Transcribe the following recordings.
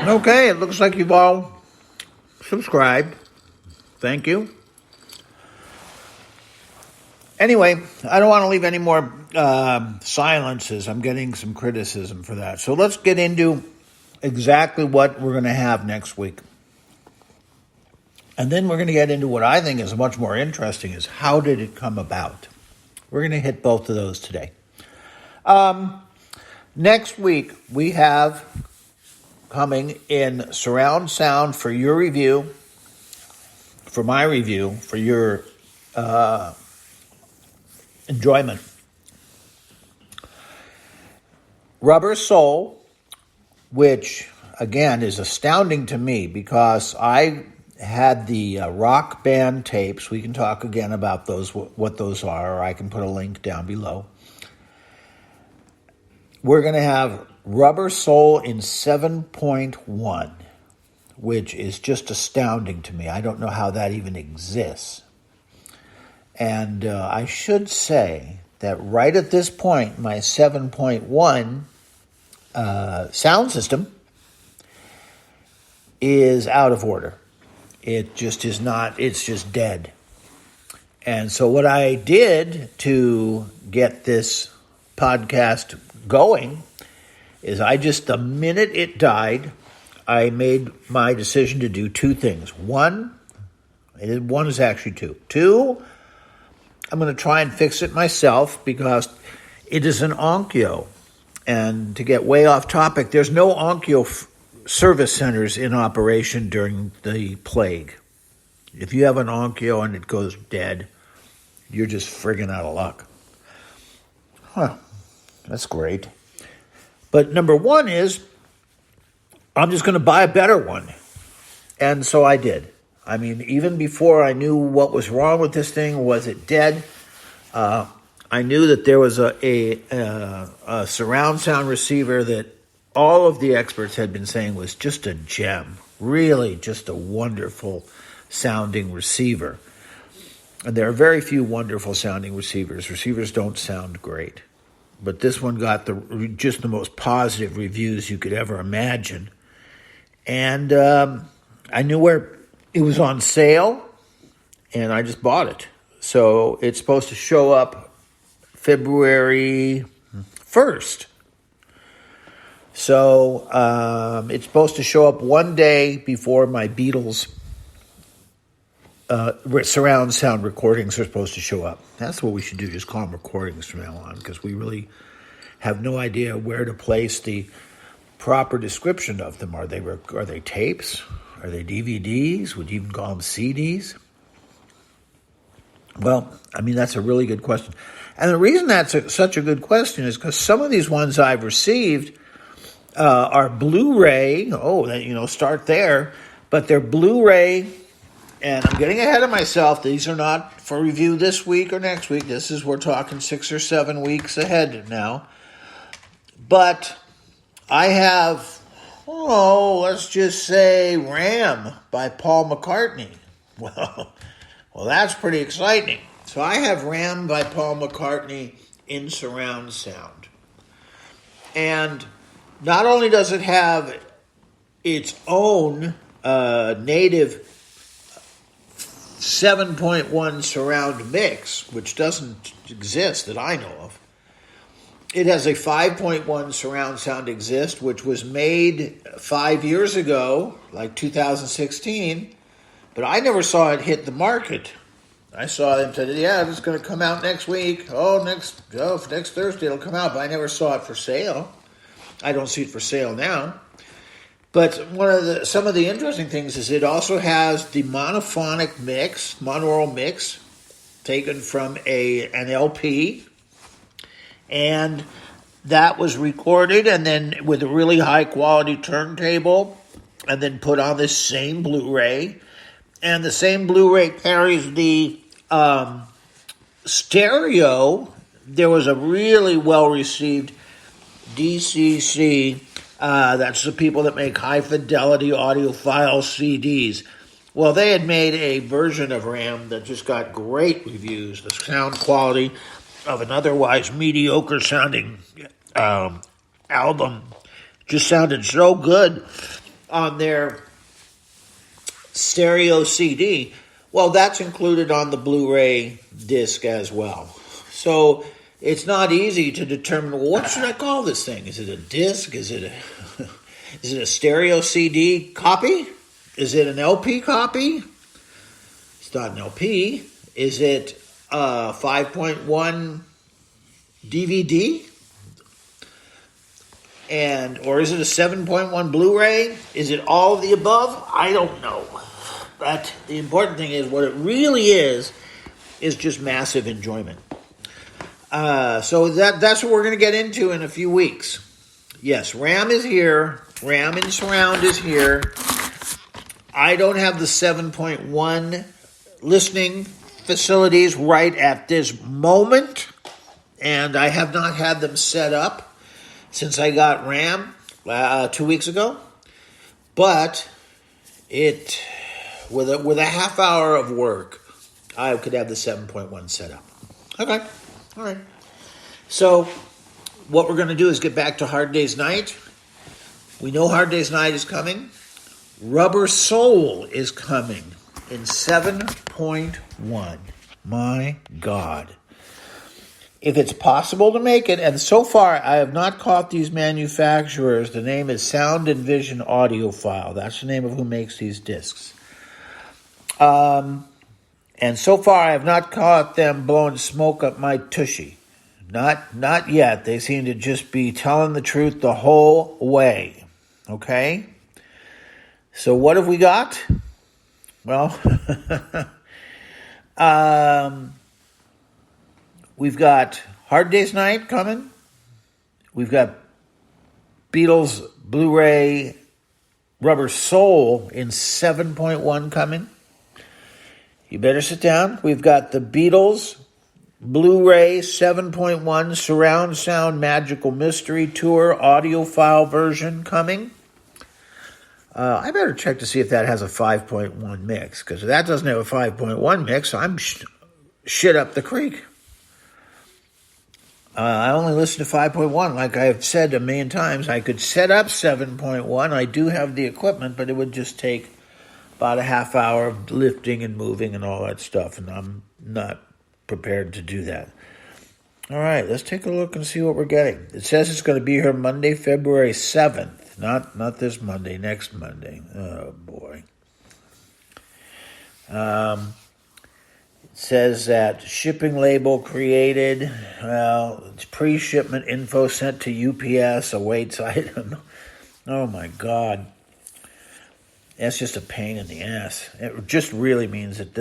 Okay, it looks like you've all subscribed. Thank you. Anyway, I don't want to leave any more silences. I'm getting some criticism for that. So let's get into exactly what we're going to have next week. And then we're going to get into what I think is much more interesting, is how did it come about? We're going to hit both of those today. Next week, we have coming in surround sound for your review, for my review, for your enjoyment. Rubber Soul, which, again, is astounding to me because I had the Rockband tapes. We can talk again about those, what those are, or I can put a link down below. We're going to have Rubber Soul in 7.1, which is just astounding to me. I don't know how that even exists. And I should say that right at this point, my 7.1 sound system is out of order. It just is not, it's just dead. And so what I did to get this podcast going is the minute it died, I made my decision to do two things. One is actually two. Two, I'm going to try and fix it myself because it is an Onkyo. And to get way off topic, there's no Onkyo service centers in operation during the plague. If you have an Onkyo and it goes dead, you're just friggin' out of luck. Huh, that's great. But number one is, I'm just going to buy a better one. And so I did. I mean, even before I knew what was wrong with this thing, was it dead? I knew that there was a surround sound receiver that all of the experts had been saying was just a gem. Really just a wonderful sounding receiver. And there are very few wonderful sounding receivers. Receivers don't sound great. But this one got just the most positive reviews you could ever imagine. And I knew where it was on sale, and I just bought it. So it's supposed to show up February 1st. So it's supposed to show up one day before my Beatles surround sound recordings are supposed to show up. That's what we should do, just call them recordings from now on, because we really have no idea where to place the proper description of them. Are they tapes? Are they DVDs? Would you even call them CDs? Well, I mean, that's a really good question. And the reason that's such a good question is because some of these ones I've received are Blu-ray. Start there. But they're Blu-ray, and I'm getting ahead of myself. These are not for review this week or next week. We're talking 6 or 7 weeks ahead now. But I have, let's just say Ram by Paul McCartney. Well, that's pretty exciting. So I have Ram by Paul McCartney in surround sound. And not only does it have its own native 7.1 surround mix, which doesn't exist that I know of. It has a 5.1 surround sound exist, which was made 5 years ago, like 2016, but I never saw it hit the market. I saw them say, it's going to come out next week. Next Thursday it'll come out, but I never saw it for sale. I don't see it for sale now. But some of the interesting things is it also has the monaural mix, taken from an LP, and that was recorded and then with a really high quality turntable, and then put on this same Blu-ray, and the same Blu-ray carries the stereo. There was a really well received DCC. That's the people that make high-fidelity audiophile CDs. Well, they had made a version of RAM that just got great reviews. The sound quality of an otherwise mediocre-sounding album just sounded so good. on their stereo CD, well, that's included on the Blu-ray disc as well. So it's not easy to determine, well, what should I call this thing? Is it a disc? Is it a stereo CD copy? Is it an LP copy? It's not an LP. Is it a 5.1 DVD? Or is it a 7.1 Blu-ray? Is it all of the above? I don't know. But the important thing is, what it really is just massive enjoyment. So that's what we're going to get into in a few weeks. Yes, RAM is here. RAM in surround is here. I don't have the 7.1 listening facilities right at this moment, and I have not had them set up since I got RAM 2 weeks ago. But with a half hour of work, I could have the 7.1 set up. Okay, all right. So what we're going to do is get back to Hard Day's Night. We know Hard Day's Night is coming. Rubber Soul is coming in 7.1. My God. If it's possible to make it, and so far I have not caught these manufacturers. The name is Sound and Vision Audiophile. That's the name of who makes these discs. And so far I have not caught them blowing smoke up my tushy. Not yet. They seem to just be telling the truth the whole way. Okay? So what have we got? Well, we've got Hard Day's Night coming. We've got Beatles Blu-ray Rubber Soul in 7.1 coming. You better sit down. We've got the Beatles Blu-ray 7.1 Surround Sound Magical Mystery Tour audiophile version coming. I better check to see if that has a 5.1 mix, because if that doesn't have a 5.1 mix, I'm shit up the creek. I only listen to 5.1. Like I've said a million times, I could set up 7.1. I do have the equipment, but it would just take about a half hour of lifting and moving and all that stuff, and I'm not prepared to do that. All right, let's take a look and see what we're getting. It says it's going to be here Monday, February 7th. Not this Monday, next Monday. Oh, boy. It says that shipping label created. Well, it's pre-shipment info sent to UPS, awaits item. Oh, my God. That's just a pain in the ass. It just really means that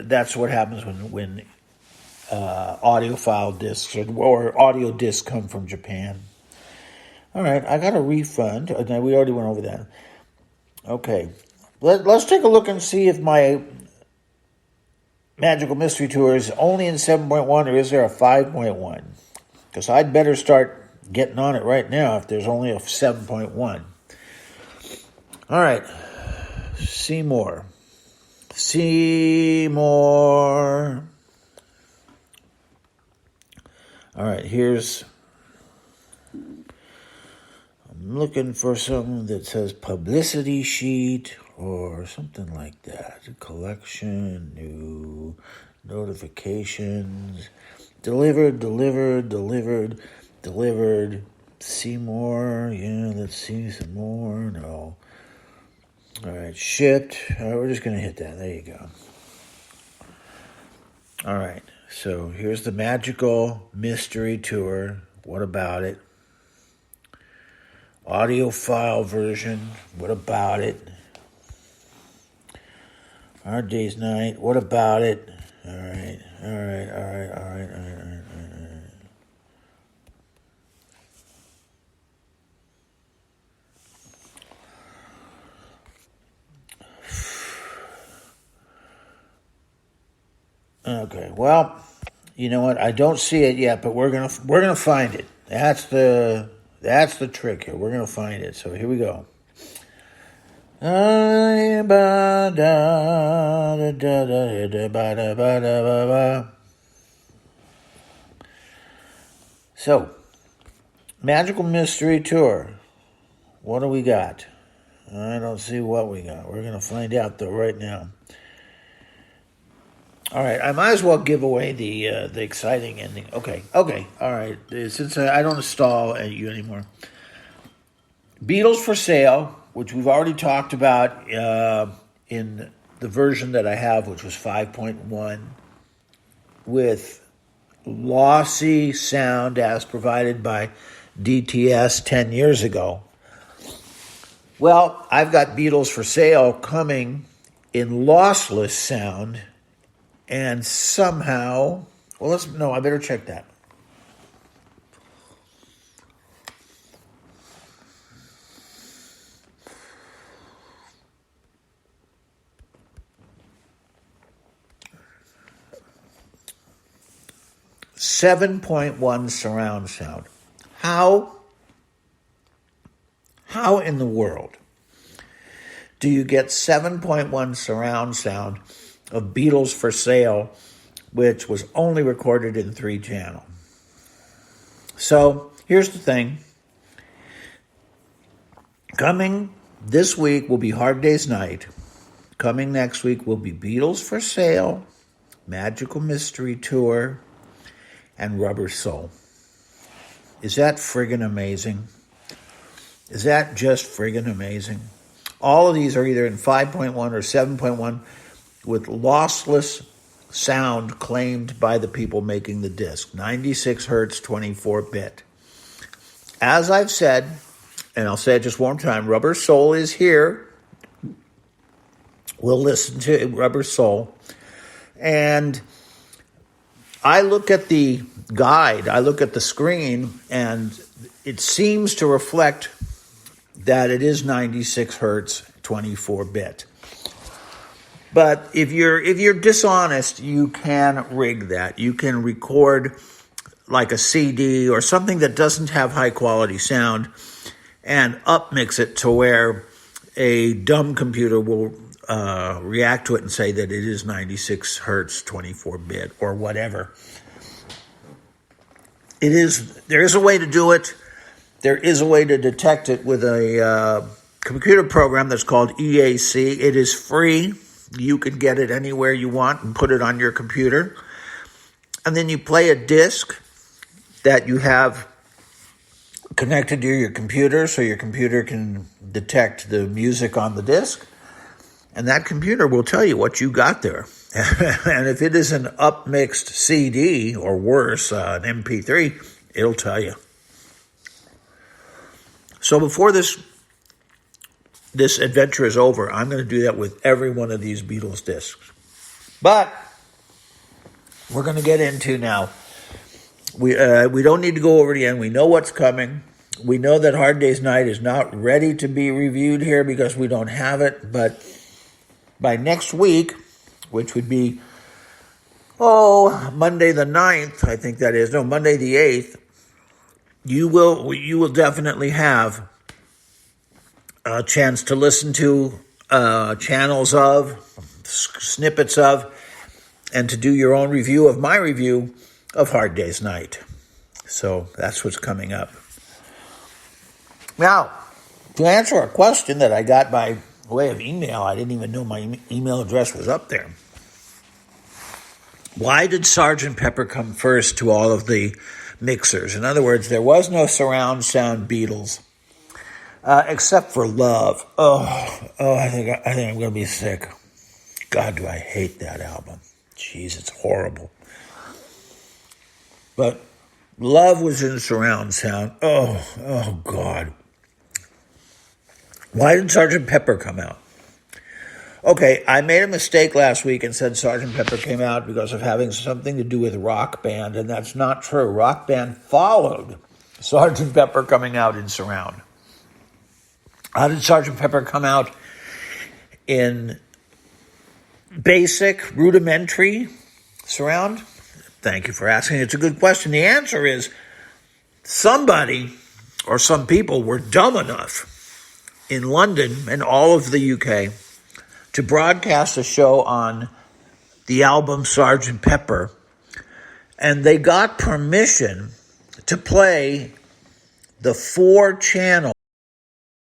that's what happens when audiophile discs or audio discs come from Japan. All right, I got a refund. We already went over that. Okay, let's take a look and see if my Magical Mystery Tour is only in 7.1 or is there a 5.1? Because I'd better start getting on it right now if there's only a 7.1. All right, Seymour. All right, I'm looking for something that says publicity sheet or something like that. Collection, new, notifications, delivered. Seymour, yeah, let's see some more. No. All right, shipped. All right, we're just going to hit that. There you go. All right, so here's the Magical Mystery Tour. What about it? Audiophile version. What about it? Hard Day's Night. What about it? All right. Okay. Well, you know what? I don't see it yet, but we're gonna find it. That's the trick here. We're gonna find it. So here we go. So, Magical Mystery Tour. What do we got? I don't see what we got. We're going to find out, though, right now. All right, I might as well give away the exciting ending. Okay, all right. Since I don't stall at you anymore. Beatles for Sale, which we've already talked about in the version that I have, which was 5.1, with lossy sound as provided by DTS 10 years ago. Well, I've got Beatles for Sale coming in lossless sound, and somehow, I better check that. .1 surround sound. How in the world do you get 7.1 surround sound of Beatles for Sale, which was only recorded in 3-channel? So here's the thing. Coming this week will be Hard Day's Night. Coming next week will be Beatles for Sale, Magical Mystery Tour, and Rubber Soul. Is that friggin' amazing? Is that just friggin' amazing? All of these are either in 5.1 or 7.1 with lossless sound claimed by the people making the disc. 96 hertz, 24-bit. As I've said, and I'll say it just one time, Rubber Soul is here. We'll listen to Rubber Soul. And I look at the guide, I look at the screen, and it seems to reflect that it is 96 hertz, 24-bit. But if you're dishonest, you can rig that. You can record like a CD or something that doesn't have high quality sound and upmix it to where a dumb computer will react to it and say that it is 96 hertz, 24-bit, or whatever. There is a way to do it. There is a way to detect it with a computer program that's called EAC. It is free. You can get it anywhere you want and put it on your computer. And then you play a disc that you have connected to your computer so your computer can detect the music on the disc. And that computer will tell you what you got there. And if it is an upmixed CD or worse, an MP3, it'll tell you. So before this adventure is over, I'm going to do that with every one of these Beatles discs. But we're going to get into now. We don't need to go over it again. We know what's coming. We know that Hard Day's Night is not ready to be reviewed here because we don't have it. But by next week, which would be, Monday the 9th, I think that is. No, Monday the 8th, you will definitely have a chance to listen to channels of, snippets of, and to do your own review of my review of Hard Day's Night. So that's what's coming up. Now, to answer a question that I got by way of email, I didn't even know my email address was up there. Why did Sgt Pepper come first to all of the mixers? In other words, there was no surround sound Beatles, except for Love. I think I'm going to be sick. God, do I hate that album. Jeez, it's horrible. But Love was in surround sound. Oh, God. Why did Sgt Pepper come out? Okay, I made a mistake last week and said Sgt Pepper came out because of having something to do with Rockband, and that's not true. Rockband followed Sgt Pepper coming out in surround. How did Sgt Pepper come out in basic, rudimentary surround? Thank you for asking. It's a good question. The answer is somebody or some people were dumb enough in London and all of the UK to broadcast a show on the album Sgt Pepper, and they got permission to play the 4-channel